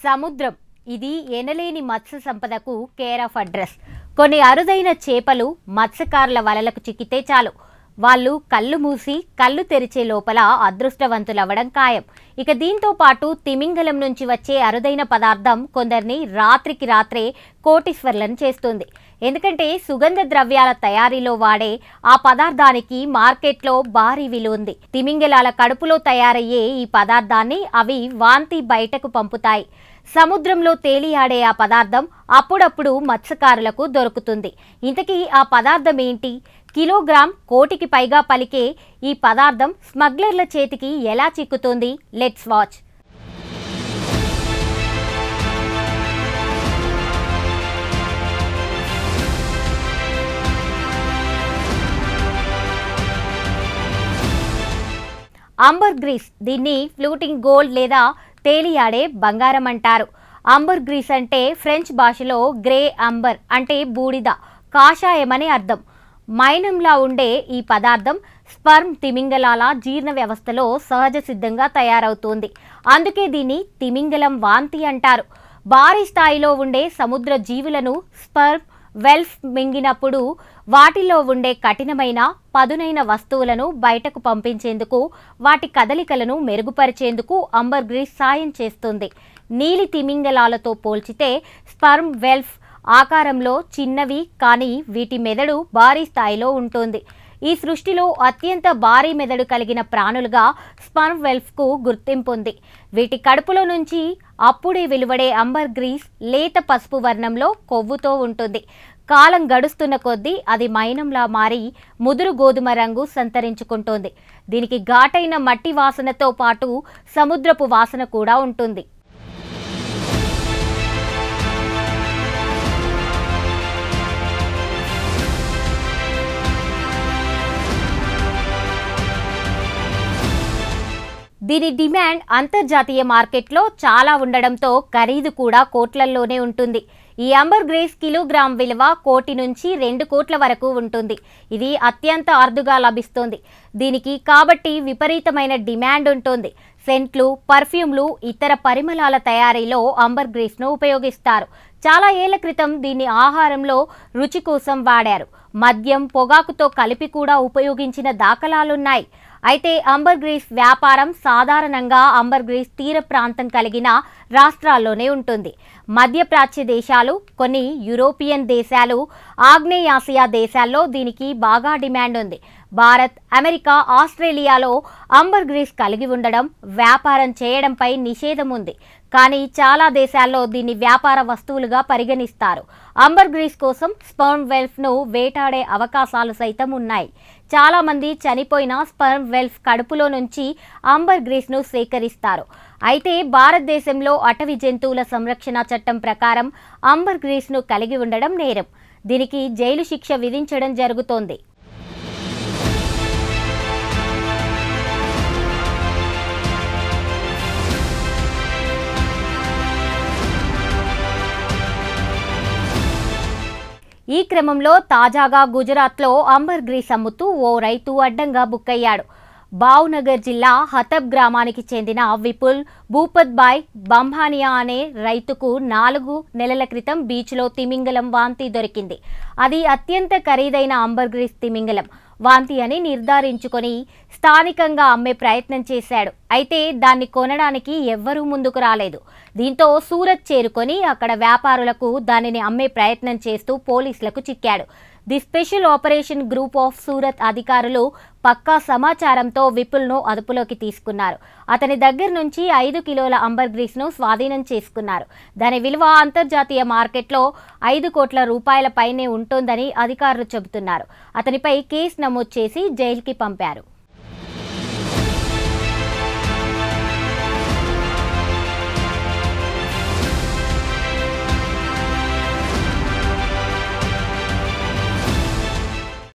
సముద్రం ఇది ఎనలేని మత్స్య సంపదకు కేర్ ఆఫ్ అడ్రస్. కొన్ని అరుదైన చేపలు మత్స్యకారుల వలలకు చిక్కితే చాలు, వాళ్ళు కళ్ళు మూసి కళ్ళు తెరిచే లోపల అదృష్టవంతులవ్వడం ఖాయం. ఇక దీంతో పాటు తిమింగలం నుంచి వచ్చే అరుదైన పదార్థం కొందరిని రాత్రికి రాత్రే కోటీశ్వర్లను చేస్తుంది. ఎందుకంటే సుగంధ ద్రవ్యాల తయారీలో వాడే ఆ పదార్థానికి మార్కెట్లో భారీ విలువ ఉంది. తిమింగలాల కడుపులో తయారయ్యే ఈ పదార్థాన్ని అవి వాంతి బయటకు పంపుతాయి. సముద్రంలో తేలియాడే ఆ పదార్థం అప్పుడప్పుడు మత్స్యకారులకు దొరుకుతుంది. ఇంతకీ ఆ పదార్థం ఏంటి? కిలోగ్రామ్ కోటికి పైగా పలికే ఈ పదార్థం స్మగ్లర్ల చేతికి ఎలా చిక్కుతుంది? Let's watch. అంబర్ గ్రీస్, దీన్ని ఫ్లూటింగ్ గోల్డ్ లేదా తేలియాడే బంగారం అంటారు. అంబర్ గ్రీస్ అంటే ఫ్రెంచ్ భాషలో గ్రే అంబర్ అంటే బూడిద, కాషాయమని అర్థం. మైనంలా ఉండే ఈ పదార్థం స్పర్మ్ తిమింగలాల జీర్ణ వ్యవస్థలో సహజ సిద్ధంగా తయారవుతుంది. అందుకే దీన్ని తిమింగలం వాంతి అంటారు. భారీ స్థాయిలో ఉండే సముద్ర జీవులను స్పర్మ్ వెల్ఫ్ మింగినప్పుడు వాటిలో ఉండే కఠినమైన పదునైన వస్తువులను బయటకు పంపించేందుకు, వాటి కదలికలను మెరుగుపరిచేందుకు అంబర్ గ్రీస్ సాయం చేస్తుంది. నీలి తిమింగలాలతో పోల్చితే స్పర్మ్ వెల్ఫ్ ఆకారంలో చిన్నవి, కానీ వీటి మెదడు భారీ స్థాయిలో ఉంటుంది. ఈ సృష్టిలో అత్యంత భారీ మెదడు కలిగిన ప్రాణులుగా స్పర్మ్ వెల్ఫ్కు గుర్తింపు ఉంది. వీటి కడుపులో నుంచి అప్పుడే వెలువడే అంబర్ గ్రీస్ లేత పసుపు వర్ణంలో కొవ్వుతో ఉంటుంది. కాలం గడుస్తున్న కొద్దీ అది మైనంలా మారి ముదురు గోధుమ రంగు సంతరించుకుంటోంది. దీనికి ఘాటైన మట్టి వాసనతో పాటు సముద్రపు వాసన కూడా ఉంటుంది. దీని డిమాండ్ అంతర్జాతీయ మార్కెట్లో చాలా ఉండడంతో ఖరీదు కూడా కోట్లల్లోనే ఉంటుంది. ఈ అంబర్ గ్రీస్ కిలోగ్రామ్ విలువ 1 కోటి నుంచి 2 కోట్ల వరకు ఉంటుంది. ఇది అత్యంత అరుదుగా లభిస్తుంది. దీనికి కాబట్టి విపరీతమైన డిమాండ్ ఉంటుంది. సెంట్లు, పర్ఫ్యూమ్లు, ఇతర పరిమళాల తయారీలో అంబర్ గ్రీస్ను ఉపయోగిస్తారు. చాలా ఏళ్ల క్రితం దీన్ని ఆహారంలో రుచి కోసం వాడారు. మద్యం, పొగాకుతో కలిపి కూడా ఉపయోగించిన దాఖలాలున్నాయి. అయితే అంబర్ గ్రీస్ వ్యాపారం సాధారణంగా అంబర్ గ్రీస్ తీర ప్రాంతం కలిగిన రాష్ట్రాల్లోనే ఉంటుంది. మధ్యప్రాచ్య దేశాలు, కొన్ని యూరోపియన్ దేశాలు, ఆగ్నేయాసియా దేశాల్లో దీనికి బాగా డిమాండ్ ఉంది. భారత్, అమెరికా, ఆస్ట్రేలియాలో అంబర్ గ్రీస్ కలిగి ఉండడం, వ్యాపారం చేయడంపై నిషేధం ఉంది. కానీ చాలా దేశాల్లో దీన్ని వ్యాపార వస్తువులుగా పరిగణిస్తారు. అంబర్ గ్రీస్ కోసం స్పర్మ్ వెల్ఫ్ను వేటాడే అవకాశాలు సైతం ఉన్నాయి. చాలామంది చనిపోయిన స్పర్మ్ వెల్ఫ్ కడుపులో నుంచి అంబర్ గ్రీస్ను సేకరిస్తారు. అయితే భారతదేశంలో అటవీ జంతువుల సంరక్షణ చట్టం ప్రకారం అంబర్ గ్రీస్ను కలిగి ఉండడం నేరం. దీనికి జైలు శిక్ష విధించడం జరుగుతోంది. ఈ క్రమంలో తాజాగా గుజరాత్లో అంబర్ గ్రీస్ అమ్ముతూ ఓ రైతు అడ్డంగా బుక్కయ్యాడు. భావ్నగర్ జిల్లా హతబ్ గ్రామానికి చెందిన విపుల్ భూపత్భాయ్ బంభానియా అనే రైతుకు 4 నెలల క్రితం బీచ్లో తిమింగలం వాంతి దొరికింది. అది అత్యంత ఖరీదైన అంబర్ గ్రీస్ తిమింగలం వాంతి అని నిర్ధారించుకొని స్థానికంగా అమ్మే ప్రయత్నం చేశాడు. అయితే దాన్ని కొనడానికి ఎవ్వరూ ముందుకు రాలేదు. దీంతో సూరత్ చేరుకొని అక్కడ వ్యాపారులకు దానిని అమ్మే ప్రయత్నం చేస్తూ పోలీసులకు చిక్కాడు. The special operation group of Surat అధికారులు పక్కా సమాచారంతో విపుల్ను అదుపులోకి తీసుకున్నారు. అతని దగ్గర నుంచి 5 కిలోల అంబర్ గ్రీస్ను స్వాధీనం చేసుకున్నారు. దాని విలువ అంతర్జాతీయ మార్కెట్లో 5 కోట్ల రూపాయల పైనే ఉంటోందని అధికారులు చెబుతున్నారు. అతనిపై కేసు నమోదు చేసి జైలుకి పంపారు.